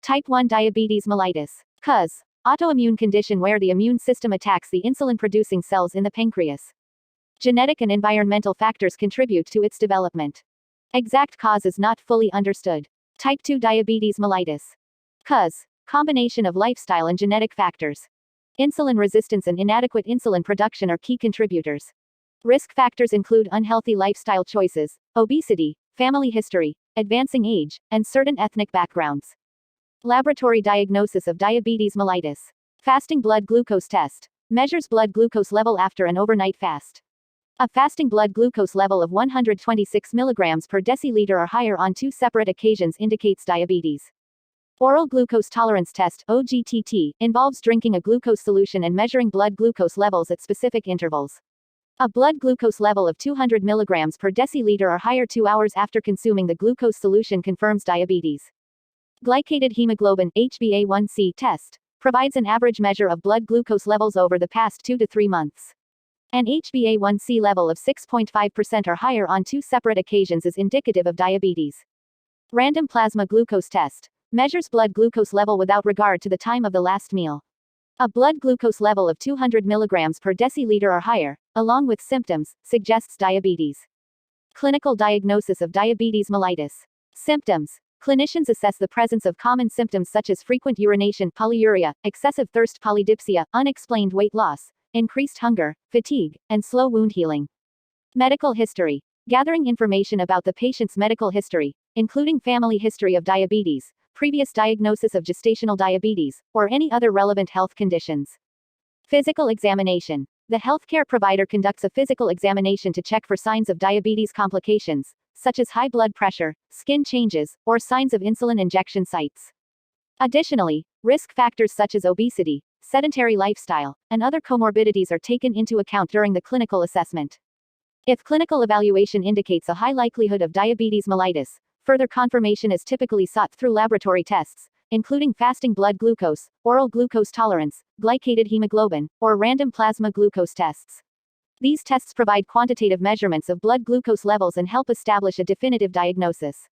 Type 1 diabetes mellitus. Cause. Autoimmune condition where the immune system attacks the insulin-producing cells in the pancreas. Genetic and environmental factors contribute to its development. Exact cause is not fully understood. Type 2 diabetes mellitus. Cause. Combination of lifestyle and genetic factors. Insulin resistance and inadequate insulin production are key contributors. Risk factors include unhealthy lifestyle choices, obesity, family history, advancing age, and certain ethnic backgrounds. Laboratory diagnosis of diabetes mellitus. Fasting blood glucose test. Measures blood glucose level after an overnight fast. A fasting blood glucose level of 126 mg per deciliter or higher on 2 separate occasions indicates diabetes. Oral glucose tolerance test (OGTT) involves drinking a glucose solution and measuring blood glucose levels at specific intervals. A blood glucose level of 200 mg per deciliter or higher 2 hours after consuming the glucose solution confirms diabetes. Glycated hemoglobin (HbA1c) test provides an average measure of blood glucose levels over the past 2 to 3 months. An HbA1c level of 6.5% or higher on 2 separate occasions is indicative of diabetes. Random plasma glucose test measures blood glucose level without regard to the time of the last meal. A blood glucose level of 200 mg per deciliter or higher, along with symptoms, suggests diabetes. Clinical diagnosis of diabetes mellitus. Symptoms. Clinicians assess the presence of common symptoms such as frequent urination, polyuria, excessive thirst, polydipsia, unexplained weight loss, increased hunger, fatigue, and slow wound healing. Medical history. Gathering information about the patient's medical history, including family history of diabetes, previous diagnosis of gestational diabetes, or any other relevant health conditions. Physical examination. The healthcare provider conducts a physical examination to check for signs of diabetes complications, such as high blood pressure, skin changes, or signs of insulin injection sites. Additionally, risk factors such as obesity, sedentary lifestyle, and other comorbidities are taken into account during the clinical assessment. If clinical evaluation indicates a high likelihood of diabetes mellitus, further confirmation is typically sought through laboratory tests, including fasting blood glucose, oral glucose tolerance, glycated hemoglobin, or random plasma glucose tests. These tests provide quantitative measurements of blood glucose levels and help establish a definitive diagnosis.